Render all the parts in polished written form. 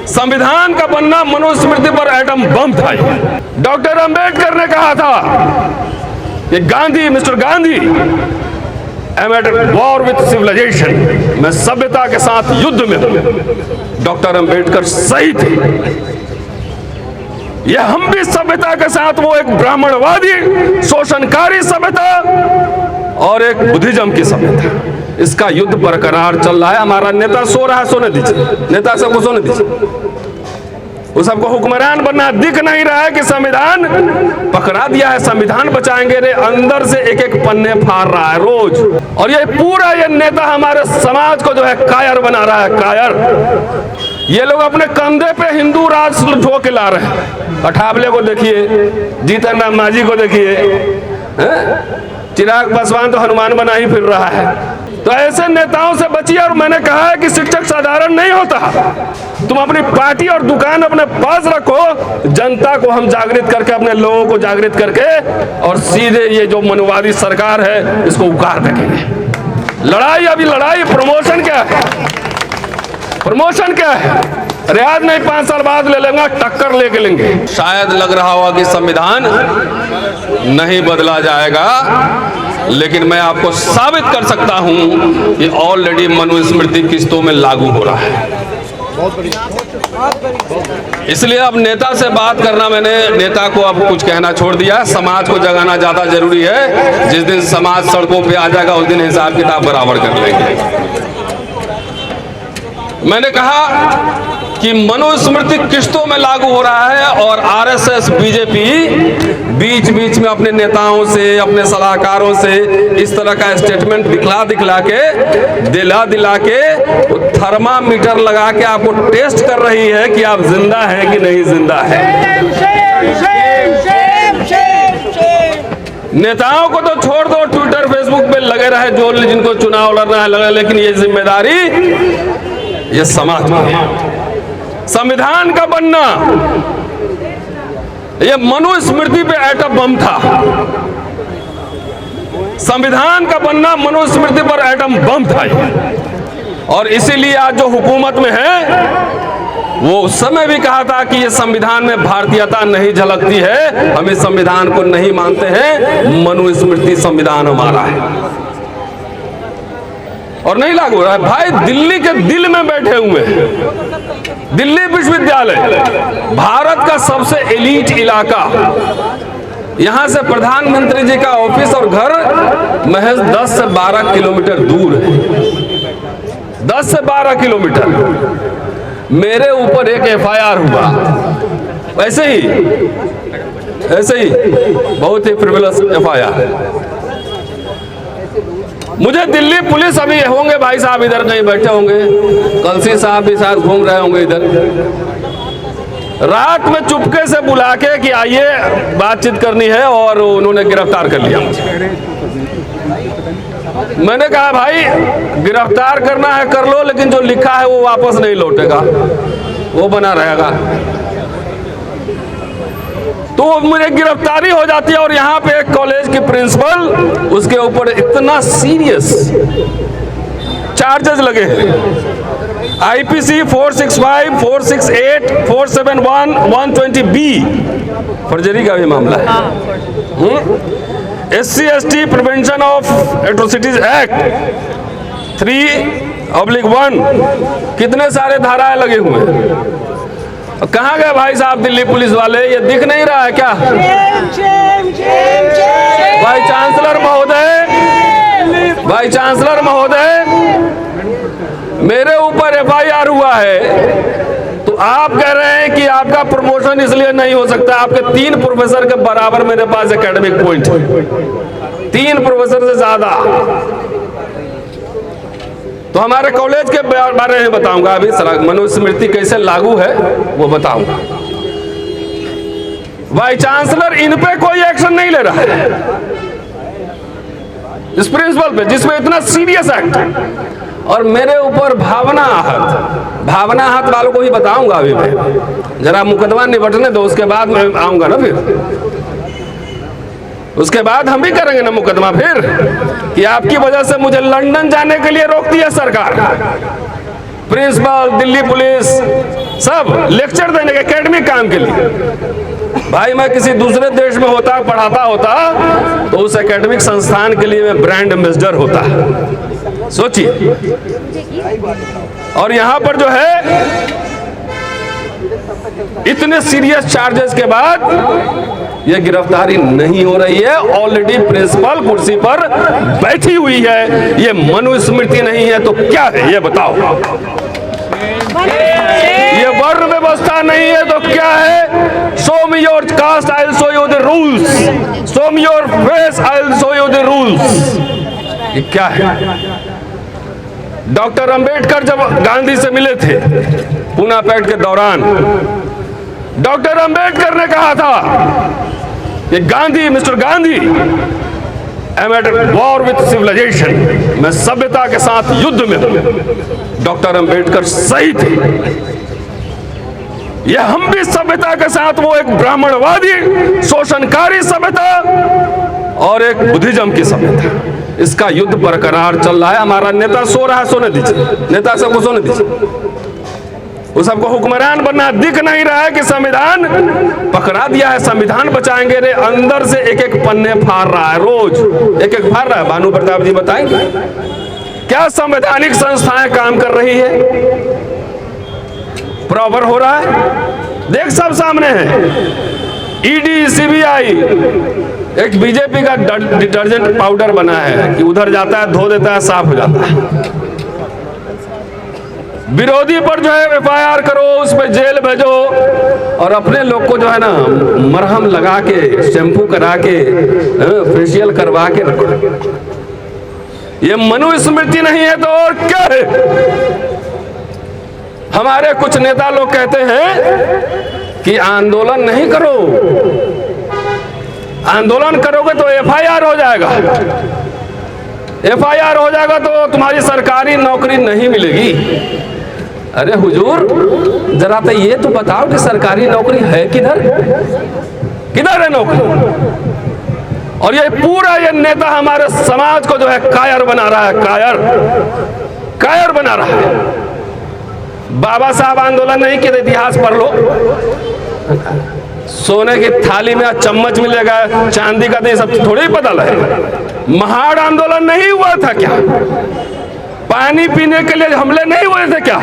संविधान का बनना मनुस्मृति पर एटम बम था। डॉक्टर अंबेडकर ने कहा था कि Gandhi, mister Gandhi, I am at war with civilisation, मैं सभ्यता के साथ युद्ध में हूं। डॉक्टर अंबेडकर सही थे। यह हम भी सभ्यता के साथ, वो एक ब्राह्मणवादी शोषणकारी सभ्यता और एक बुद्धिज्म की सभ्यता, इसका युद्ध बरकरार चल रहा है। हमारा नेता सो रहा है, सोने दीजिए, नेता सबको सोने दीजिए। वो सबको हुक्मरान बनना दिख नहीं रहा है कि संविधान पकड़ा दिया है, संविधान बचाएंगे रे, अंदर से एक एक पन्ने फाड़ रहा है रोज। और ये पूरा ये नेता हमारे समाज को जो है कायर बना रहा है, कायर। ये लोग अपने कंधे पे हिंदू राज ढो के ला रहे हैं। अठावले को देखिए, जीतन राम मांझी को देखिए, चिराग पासवान तो हनुमान बना ही फिर रहा है। तो ऐसे नेताओं से बचिए। और मैंने कहा है कि शिक्षक साधारण नहीं होता। तुम अपनी पार्टी और दुकान अपने पास रखो, जनता को हम जागृत करके, अपने लोगों को जागृत करके, और सीधे ये जो मनुवादी सरकार है इसको उखाड़ देंगे। लड़ाई, अभी लड़ाई, प्रमोशन क्या है, प्रमोशन क्या है? रियाद नहीं, 5 साल बाद ले लेंगे, टक्कर लेके लेंगे। शायद लग रहा होगा कि संविधान नहीं बदला जाएगा, लेकिन मैं आपको साबित कर सकता हूं कि ऑलरेडी मनुस्मृति किस्तों में लागू हो रहा है। इसलिए अब नेता से बात करना, मैंने नेता को अब कुछ कहना छोड़ दिया। समाज को जगाना ज्यादा जरूरी है। जिस दिन समाज सड़कों पे आ जाएगा उस दिन हिसाब किताब बराबर कर लेंगे। मैंने कहा कि मनुस्मृति किस्तों में लागू हो रहा है, और आरएसएस, बीजेपी बीच बीच में अपने नेताओं से, अपने सलाहकारों से इस तरह का स्टेटमेंट दिखला के, दिला के, थर्मामीटर लगा के आपको टेस्ट कर रही है कि आप जिंदा हैं कि नहीं जिंदा है। नेताओं को तो छोड़ दो, ट्विटर फेसबुक पे लगे रहे, जो जिनको चुनाव लड़ना है लगे, लेकिन ये जिम्मेदारी ये समाज में है। संविधान का बनना ये मनुस्मृति पे एटम बम था। संविधान का बनना मनुस्मृति पर एटम बम था। और इसीलिए आज जो हुकूमत में है, वो उस समय भी कहा था कि ये संविधान में भारतीयता नहीं झलकती है, हम इस संविधान को नहीं मानते हैं, मनुस्मृति संविधान हमारा है। और नहीं लागू हो रहा है। भाई दिल्ली के दिल में बैठे हुए हैं, दिल्ली विश्वविद्यालय, भारत का सबसे एलीट इलाका, यहां से प्रधानमंत्री जी का ऑफिस और घर महज 10 से 12 किलोमीटर दूर है। 10 से 12 किलोमीटर। मेरे ऊपर एक एफआईआर हुआ, ऐसे ही बहुत ही फ्रिवलस एफआईआर। मुझे दिल्ली पुलिस, अभी होंगे भाई साहब इधर कहीं बैठे होंगे, कलसी साहब भी साथ घूम रहे होंगे इधर, रात में चुपके से बुला के कि आइए बातचीत करनी है, और उन्होंने गिरफ्तार कर लिया मुझे। मैंने कहा भाई गिरफ्तार करना है कर लो, लेकिन जो लिखा है वो वापस नहीं लौटेगा, वो बना रहेगा। तो मुझे गिरफ्तारी हो जाती है। और यहाँ पे एक कॉलेज की प्रिंसिपल, उसके ऊपर इतना सीरियस चार्जेस लगे हैं। आईपीसी 465, 468, 471, 120B फर्जरी का भी मामला है। SC/ST prevention of atrocities act 3/1, कितने सारे धाराएं लगे हुए हैं। कहाँ गए भाई साहब दिल्ली पुलिस वाले? ये दिख नहीं रहा है क्या? भाई चांसलर महोदय, मेरे ऊपर एफआईआर हुआ है, तो आप कह रहे हैं कि आपका प्रमोशन इसलिए नहीं हो सकता। आपके 3 प्रोफेसर के बराबर मेरे पास एकेडमिक पॉइंट है, 3 प्रोफेसर से ज्यादा। तो हमारे कॉलेज के बारे में बताऊंगा, अभी मनुस्मृति कैसे लागू है वो बताऊंगा। वाइस चांसलर इन पे कोई एक्शन नहीं ले रहा है, इस प्रिंसिपल पे जिसमें इतना सीरियस एक्ट है। और मेरे ऊपर भावना आहत वालों को ही बताऊंगा। अभी मैं जरा मुकदमा निपटने दो, उसके बाद मैं आऊंगा ना, फिर उसके बाद हम भी करेंगे ना मुकदमा फिर, कि आपकी वजह से मुझे लंदन जाने के लिए रोक दिया सरकार, प्रिंसिपल, दिल्ली पुलिस, सब लेक्चर देने के एकेडमिक काम के लिए। भाई मैं किसी दूसरे देश में होता, पढ़ाता होता, तो उस एकेडमिक संस्थान के लिए मैं ब्रांड एम्बेसडर होता। सोचिए। और यहां पर जो है इतने सीरियस चार्जेस के बाद यह गिरफ्तारी नहीं हो रही है। ऑलरेडी प्रिंसिपल कुर्सी पर बैठी हुई है। ये मनुस्मृति नहीं है तो क्या है ये बताओ? ये वर्ण व्यवस्था नहीं है तो क्या है? Show me your cast, I will show you the rules. Show me your face, I will show you the rules. ये क्या है? डॉक्टर अंबेडकर जब गांधी से मिले थे पूना पैक्ट के दौरान, डॉक्टर अंबेडकर ने कहा था कि Gandhi, mister Gandhi, I am at war with civilisation, मैं सभ्यता के साथ युद्ध में हूं। डॉक्टर अंबेडकर सही थे। यह हम भी सभ्यता के साथ, वो एक ब्राह्मणवादी शोषणकारी सभ्यता और एक बुद्धिज्म की सभ्यता, इसका युद्ध बरकरार चल रहा है। हमारा नेता सो रहा है, सोने दीजिए। नेता सबको सोने दीजिए। वो सबको हुक्मरान बनना दिख नहीं रहा है कि संविधान पकड़ा दिया है। संविधान बचाएंगे रे, अंदर से एक एक पन्ने फाड़ रहा है, रोज एक एक फाड़ रहा है। भानु प्रताप जी बताएंगे क्या संवैधानिक संस्थाएं काम कर रही है? प्रॉपर हो रहा है? देख सब सामने है। ईडी, सीबीआई, एक बीजेपी का डिटर्जेंट पाउडर बना है कि उधर जाता है, धो देता है, साफ हो जाता है। विरोधी पर जो है एफआईआर करो, उस पर जेल भेजो, और अपने लोग को जो है ना मरहम लगा के, शैम्पू करा के, फेशियल करवा के रखो। ये मनुस्मृति नहीं है तो और क्या है? हमारे कुछ नेता लोग कहते हैं कि आंदोलन नहीं करो, आंदोलन करोगे तो एफआईआर हो जाएगा, एफआईआर हो जाएगा तो तुम्हारी सरकारी नौकरी नहीं मिलेगी। अरे हुजूर, जरा तो ये तो बताओ कि सरकारी नौकरी है किधर? किधर है नौकरी? और ये पूरा ये नेता हमारे समाज को जो है कायर बना रहा है, कायर बना रहा है। बाबा साहब आंदोलन नहीं किए, इतिहास पढ़ लो। सोने की थाली में चम्मच मिलेगा, चांदी का तो ये सब थोड़ी पता लगे। महाड़ आंदोलन नहीं हुआ था क्या? पानी पीने के लिए हमले नहीं हुए थे क्या?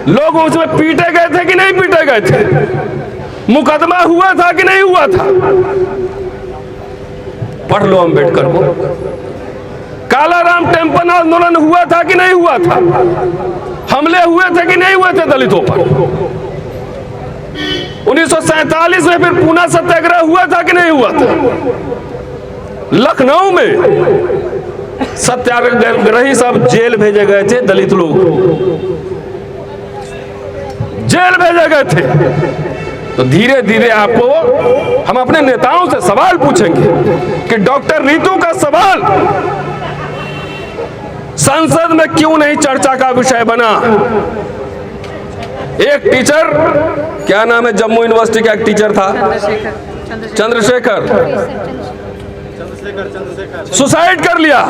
लोग उसमें पीटे गए थे कि नहीं पीटे गए थे? मुकदमा हुआ था कि नहीं हुआ था? पढ़ लो अंबेडकर को। कालाराम टेम्पल आंदोलन हुआ था कि नहीं हुआ था? हमले हुए थे कि नहीं हुए थे दलितों पर? 1947 में फिर पूना सत्याग्रह हुआ था कि नहीं हुआ था? लखनऊ में सत्याग्रही सब जेल भेजे गए थे, दलित लोग जेल भेजे गए थे। तो धीरे धीरे आपको हम अपने नेताओं से सवाल पूछेंगे कि डॉक्टर रीतू का सवाल संसद में क्यों नहीं चर्चा का विषय बना? एक टीचर, क्या नाम है, जम्मू यूनिवर्सिटी का एक टीचर था, चंद्रशेखर, सुसाइड कर लिया।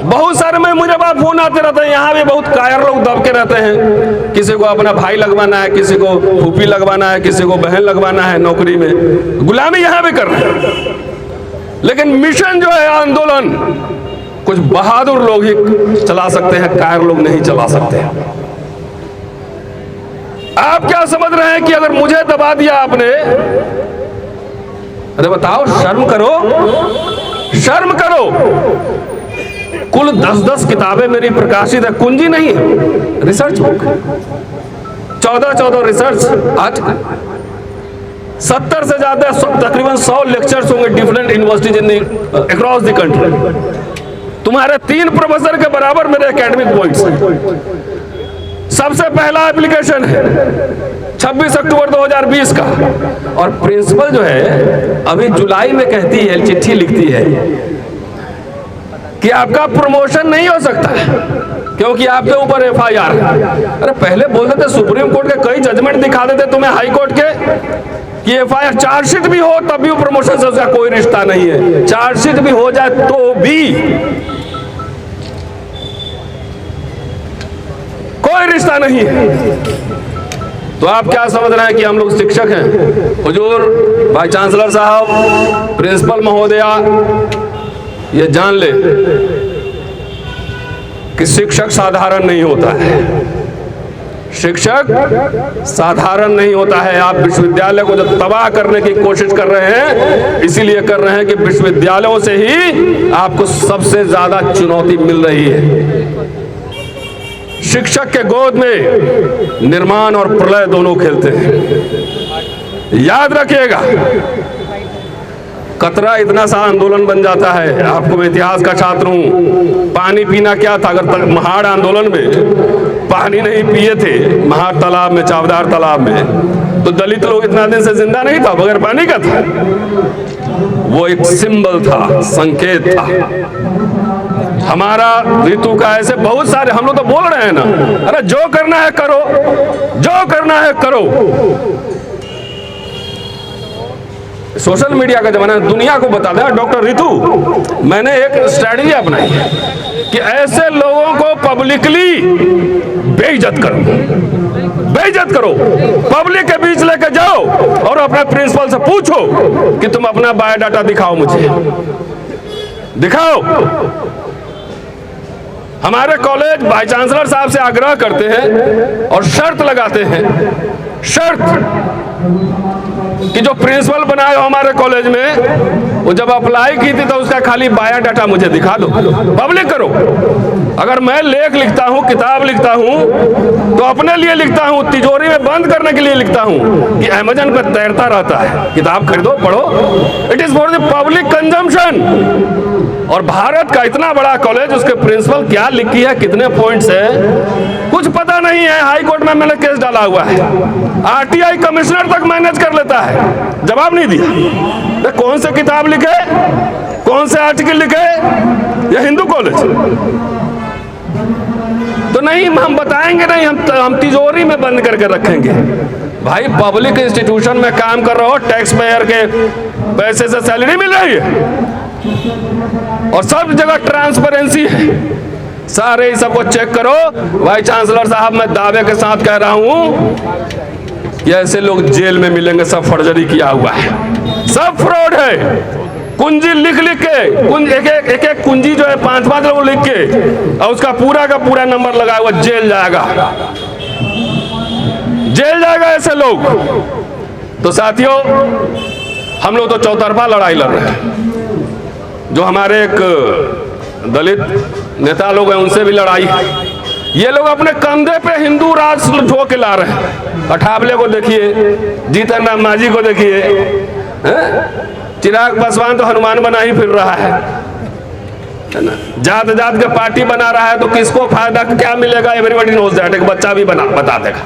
बहुत सारे में मुझे बात फोन आते रहते हैं। यहाँ भी बहुत कायर लोग दब के रहते हैं। किसी को अपना भाई लगवाना है, किसी को फूफी लगवाना है, किसी को बहन लगवाना है नौकरी में। गुलामी यहाँ भी कर रहे हैं। लेकिन मिशन जो है आंदोलन, कुछ बहादुर लोग ही चला सकते हैं, कायर लोग नहीं चला सकते। आप क्या समझ रहे हैं कि अगर मुझे दबा दिया आपने? अरे बताओ, शर्म करो, शर्म करो। कुल 10-10 किताबें मेरी प्रकाशित है, कुंजी नहीं है, रिसर्च बुक, 14 रिसर्च आर्टिकल, 70 से ज्यादा, तकरीबन 100 लेक्चर्स होंगे different universities in across the country. तुम्हारे 3 प्रोफेसर के बराबर मेरे एकेडमिक पॉइंट्स हैं। सबसे पहला एप्लीकेशन है 26 अक्टूबर 2020 का, और प्रिंसिपल जो है अभी जुलाई में कहती है, चिट्ठी लिखती है कि आपका प्रमोशन नहीं हो सकता क्योंकि आपके ऊपर एफआईआर। अरे पहले बोल देते, सुप्रीम कोर्ट के कई जजमेंट दिखा देते तुम्हें, हाई कोर्ट के, कि एफआईआर चार्जशीट भी हो तब भी प्रमोशन से उसका कोई रिश्ता नहीं है। चार्जशीट भी हो जाए तो भी कोई रिश्ता नहीं है। तो आप क्या समझ रहे हैं कि हम लोग शिक्षक हैं? हुजूर वाइस चांसलर साहब, प्रिंसिपल महोदया, ये जान ले कि शिक्षक साधारण नहीं होता है। शिक्षक साधारण नहीं होता है। आप विश्वविद्यालय को जो तबाह करने की कोशिश कर रहे हैं, इसीलिए कर रहे हैं कि विश्वविद्यालयों से ही आपको सबसे ज्यादा चुनौती मिल रही है। शिक्षक के गोद में निर्माण और प्रलय दोनों खेलते हैं। याद रखिएगा, कतरा इतना सा आंदोलन बन जाता है। आपको मैं इतिहास का छात्र हूं। पानी पीना क्या था? अगर महाड़ आंदोलन में पानी नहीं पिए थे, महाड़ तालाब में, चावदार तालाब में, तो दलित लोग इतना दिन से जिंदा नहीं था, बगैर पानी का था। वो एक सिंबल था, संकेत था। हमारा ऋतु का ऐसे बहुत सारे हम लोग तो बोल रहे हैं ना, अरे जो करना है करो, जो करना है करो। सोशल मीडिया का जमाना है, दुनिया को बता दें। डॉक्टर ऋतु, मैंने एक स्ट्रैटेजी अपनाई है कि ऐसे लोगों को पब्लिकली बेइज्जत करो, बेइज्जत करो, पब्लिक के बीच लेके जाओ और अपने प्रिंसिपल से पूछो कि तुम अपना बायोडाटा दिखाओ, मुझे दिखाओ। हमारे कॉलेज वाइस चांसलर साहब से आग्रह करते हैं और शर्त लगाते हैं, शर्त कि जो प्रिंसिपल बनाए हो हमारे कॉलेज में, वो जब अप्लाई की थी तो उसका खाली बायोडाटा मुझे दिखा दो, पब्लिक करो। अगर मैं लेख लिखता हूँ, किताब लिखता हूँ, तो अपने लिए लिखता हूँ, तिजोरी में बंद करने के लिए लिखता हूँ कि अमेज़न पर तैरता रहता है। किताब खरीदो, पढ़ो, it is for the public consumption. और भारत का इतना बड़ा कॉलेज, उसके प्रिंसिपल क्या लिखी है, कितने पॉइंट्स है, कुछ पता नहीं है। हाई कोर्ट में मैंने केस डाला हुआ है, आरटीआई कमिश्नर तक मैनेज कर लेता है, जवाब नहीं दिया। तो कौन से किताब लिखे, कौन से आर्टिकल लिखे, या हिंदू कॉलेज? तो नहीं, हम बताएंगे नहीं, हम तिजोरी में बंद करके रखेंगे। भाई पब्लिक इंस्टीट्यूशन में काम कर रहे हो, टैक्स पेयर के पैसे से सैलरी मिल रही है और सब जगह ट्रांसपेरेंसी है। सारे सबको चेक करो। वाइस चांसलर साहब, मैं दावे के साथ कह रहा हूं कि ऐसे लोग जेल में मिलेंगे, सब फर्जरी किया हुआ है, सब फ्रॉड है। कुंजी लिख लिख के एक एक कुंजी जो है 5-5 लोग लिख के और उसका पूरा का पूरा नंबर लगा हुआ, जेल जाएगा, जेल जाएगा ऐसे लोग। तो साथियों, हम लोग तो चौतरफा लड़ाई लड़ रहे हैं। जो हमारे एक दलित नेता लोग हैं, उनसे भी लड़ाई है। ये लोग अपने कंधे पे हिंदू राज ढो के ला रहे हैं। अठावले को देखिए, जीतन राम मांझी को देखिए, चिराग पासवान तो हनुमान बना ही फिर रहा है ना। जात जात के पार्टी बना रहा है, तो किसको फायदा क्या मिलेगा? Everybody knows that. एक बच्चा भी बता देगा।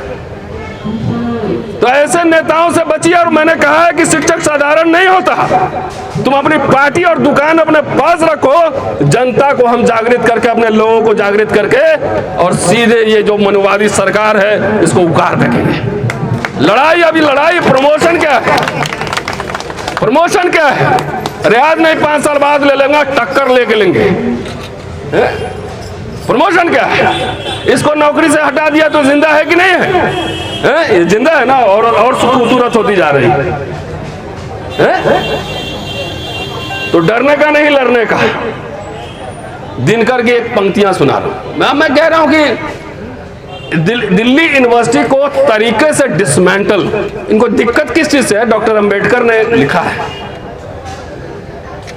तो ऐसे नेताओं से बचिए। और मैंने कहा है कि शिक्षक साधारण नहीं होता। तुम अपनी पार्टी और दुकान अपने पास रखो, जनता को हम जागृत करके, अपने लोगों को जागृत करके, और सीधे ये जो मनवादी सरकार है इसको उखाड़ देंगे। लड़ाई, अभी लड़ाई, प्रमोशन क्या है? प्रमोशन क्या है? रियाज नहीं, 5 साल बाद ले लेंगे, टक्कर लेके लेंगे। प्रमोशन क्या है? इसको नौकरी से हटा दिया तो जिंदा है कि नहीं है? ये जिंदा है ना, और खूबसूरत होती जा रही है। तो डरने का नहीं, लड़ने का। दिनकर की एक पंक्तियां सुना रहा हूं। मैं कह रहा हूं कि दिल्ली यूनिवर्सिटी को तरीके से डिसमेंटल, इनको दिक्कत किस चीज से है? डॉक्टर अंबेडकर ने लिखा है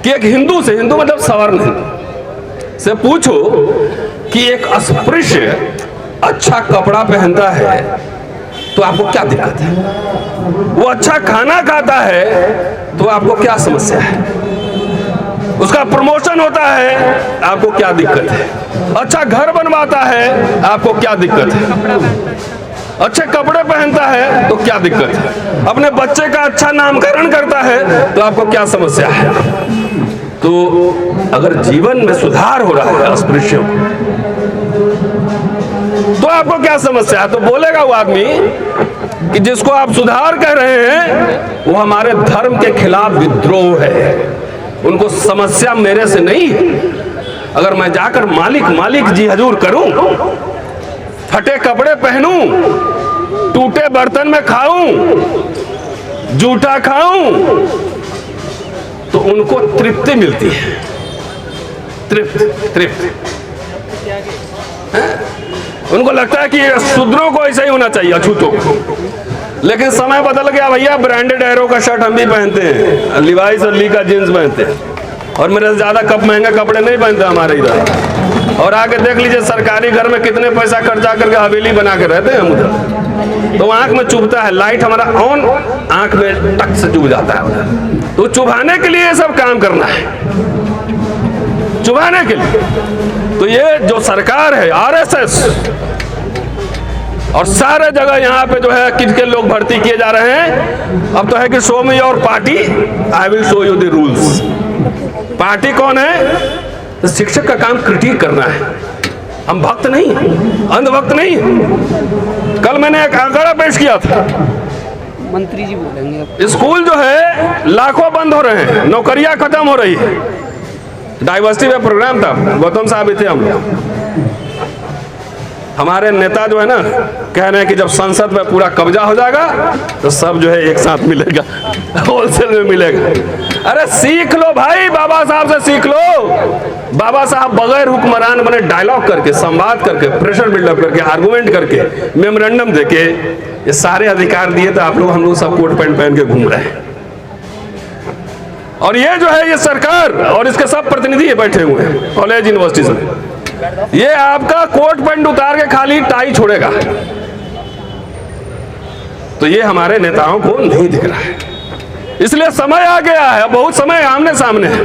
कि एक हिंदू से, हिंदू मतलब सवर्ण हिंदू से पूछो कि एक अस्पृश्य अच्छा कपड़ा पहनता है तो आपको क्या दिक्कत है? वो अच्छा खाना खाता है तो आपको क्या समस्या है? उसका प्रमोशन होता है, आपको क्या दिक्कत है? अच्छा घर बनवाता है, आपको क्या दिक्कत है? अच्छे कपड़े पहनता है तो क्या दिक्कत है? अपने बच्चे का अच्छा नामकरण करता है तो आपको क्या समस्या है? तो अगर जीवन में सुधार हो रहा है अस्पृश्यों तो आपको क्या समस्या है? तो बोलेगा वो आदमी कि जिसको आप सुधार कह रहे हैं वो हमारे धर्म के खिलाफ विद्रोह है, उनको समस्या मेरे से नहीं है। अगर मैं जाकर मालिक जी हजूर करूं, फटे कपड़े पहनूं, टूटे बर्तन में खाऊं, जूठा खाऊं, तो उनको तृप्ति मिलती है, तृप्त। उनको लगता है कि शूद्रों को ऐसा ही होना चाहिए, अछूतों को। लेकिन समय बदल गया भैया, ब्रांडेड एरो का शर्ट हम भी पहनते हैं, लिवाइस और ली का जींस पहनते हैं, और मेरे से ज्यादा महंगे कपड़े नहीं पहनते हमारे इधर। और आके देख लीजिए सरकारी घर में कितने पैसा खर्चा करके हवेली बना के रहते हैं हम उधर। तो आंख में चुभता है, लाइट हमारा ऑन, आंख में टक से चुभ जाता है उधर। तो चुभाने के लिए ये सब काम करना है, चुभाने के लिए। तो ये जो सरकार है, आरएसएस, और सारे जगह यहाँ पे जो है किसके लोग भर्ती किए जा रहे हैं। अब तो है कि show me your party, I will show you the rules. Party कौन है? तो शिक्षक का काम क्रिटिक करना है। हम भक्त नहीं, अंधभक्त नहीं। कल मैंने एक आंकड़ा पेश किया था, मंत्री जी बोलेंगे। स्कूल जो है लाखों बंद हो रहे हैं, नौकरियां खत्म हो रही है। डाइवर्सिटी में प्रोग्राम था, गौतम साहब भी थे, हम हमारे नेता जो है ना कह रहे हैं कि जब संसद में पूरा कब्जा हो जाएगा तो सब जो है एक साथ मिलेगा, होलसेल में मिलेगा। अरे सीख लो भाई, बाबा साहब से सीख लो। बाबा साहब बगैर हुक्मरान बने, डायलॉग करके, संवाद करके, प्रेशर बिल्डअप करके, आर्गुमेंट करके, मेमोरेंडम देके ये सारे अधिकार दिए, तो आप लोग, हम लोग सब कोट पैंट पहन के घूम रहे हैं। और ये जो है ये सरकार और इसके सब प्रतिनिधि बैठे हुए हैं कॉलेज यूनिवर्सिटीज में, ये आपका कोट पैंट उतार के खाली टाई छोड़ेगा। तो ये हमारे नेताओं को नहीं दिख रहा है, इसलिए समय आ गया है, बहुत समय आमने सामने है।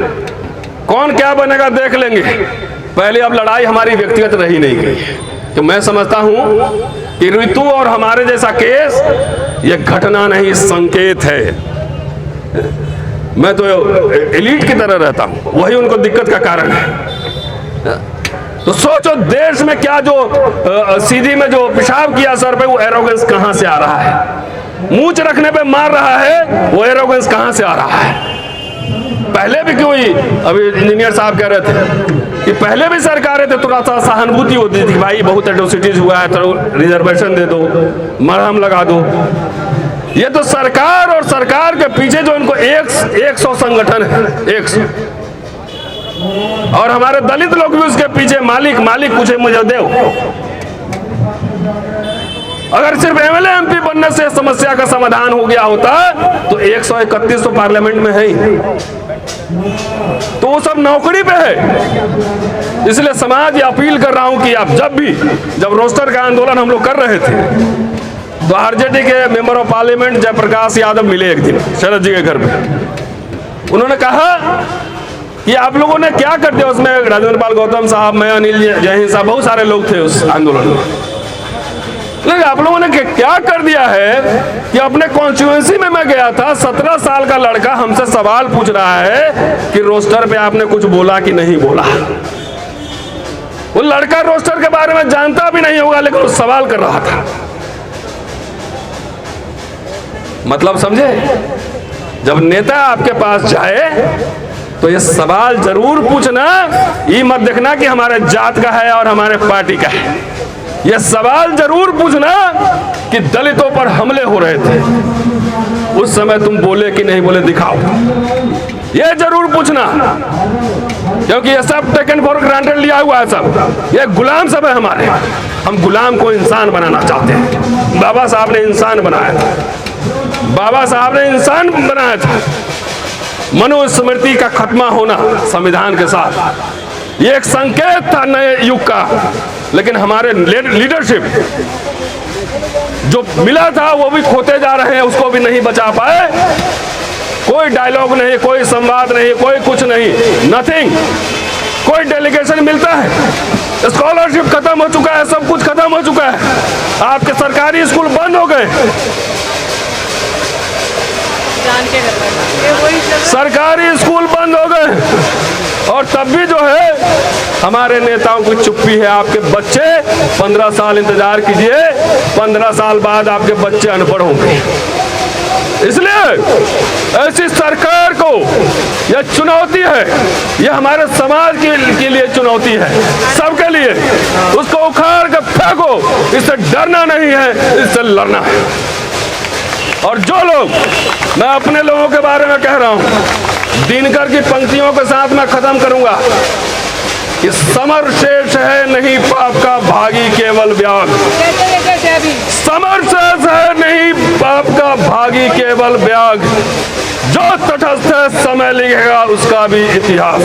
कौन क्या बनेगा देख लेंगे। पहले अब लड़ाई हमारी व्यक्तिगत रही नहीं गई है। तो मैं समझता हूं कि ऋतु और हमारे जैसा केस ये घटना नहीं, संकेत है। मैं तो एलीट की तरह रहता हूं, वही उनको दिक्कत का कारण है। तो सोचो देश में क्या जो सीधी में जो पेशाब किया सर पे, वो एरोगेंस कहां से आ रहा है। मूंछ रखने पे मार रहा है, वो एरोगेंस कहां से आ रहा है। पहले भी कोई, अभी इंजीनियर साहब कह रहे थे कि पहले भी सरकारें थे थोड़ा सा सहानुभूति होती थी, भाई बहुत एट्रोसिटीज हुआ है तो रिजर्वेशन दे दो, मरहम लगा दो। ये तो सरकार और सरकार के पीछे जो इनको 100 संगठन है, 100, और हमारे दलित लोग भी उसके पीछे, मालिक मालिक पूछे मुझे दो। अगर सिर्फ एमएलए एमपी बनने से समस्या का समाधान हो गया होता तो 131 तो पार्लियामेंट में है ही, तो वो सब नौकरी पे है। इसलिए समाज ये अपील कर रहा हूं कि आप जब रोस्टर का आंदोलन हम लोग कर रहे थे तो आरजेडी के member of parliament Jaiprakash Yadav मिले एक दिन शरद जी के घर पे। उन्होंने कहा कि आप लोगों ने क्या कर दिया। उसमें राजेंद्र पाल गौतम साहब, मैं, अनिल जयहिंद साहब, बहुत सारे लोग थे उस आंदोलन में। लेकिन आप लोगों ने क्या कर दिया है कि अपने कॉन्स्टिट्यूएंसी में मैं गया था, 17 साल का लड़का हमसे सवाल पूछ रहा है कि रोस्टर पे आपने कुछ बोला कि नहीं बोला। वो लड़का रोस्टर के बारे में जानता भी नहीं होगा, लेकिन वो सवाल कर रहा था। मतलब समझे, जब नेता आपके पास जाए तो ये सवाल जरूर पूछना, ये मत देखना कि हमारे जात का है और हमारे पार्टी का है। ये सवाल जरूर पूछना कि दलितों पर हमले हो रहे थे, उस समय तुम बोले कि नहीं बोले दिखाओ, ये जरूर पूछना। क्योंकि ये सब टेकन फॉर ग्रांटेड लिया हुआ है, सब ये गुलाम सब है हमारे। हम गुलाम को इंसान बनाना चाहते हैं। बाबा साहब ने इंसान बनाया था, बाबा साहब ने इंसान बनाया था। मनुस्मृति का खत्मा होना संविधान के साथ ये एक संकेत था नए युग का, लेकिन हमारे लीडरशिप जो मिला था वो भी खोते जा रहे हैं, उसको भी नहीं बचा पाए। कोई डायलॉग नहीं, कोई संवाद नहीं, कोई कुछ नहीं, नथिंग। कोई डेलीगेशन मिलता है, स्कॉलरशिप खत्म हो चुका है, सब कुछ खत्म हो चुका है। आपके सरकारी स्कूल बंद हो गए, सरकारी स्कूल बंद हो गए, और तब भी जो है हमारे नेताओं की चुप्पी है। आपके बच्चे 15 साल इंतजार कीजिए, 15 साल बाद आपके बच्चे अनपढ़ होंगे। इसलिए ऐसी सरकार को यह चुनौती है, यह हमारे समाज के लिए चुनौती है, सबके लिए। उसको उखाड़ कर फेंको, इससे डरना नहीं है, इससे लड़ना है। और जो लोग, मैं अपने लोगों के बारे में कह रहा हूं, दिनकर की पंक्तियों के साथ मैं खत्म करूंगा कि समर शेष है नहीं पाप का भागी केवल व्याग, समर शेष है नहीं पाप का भागी केवल व्याग, जो तटस्थ है समय लिखेगा उसका भी इतिहास।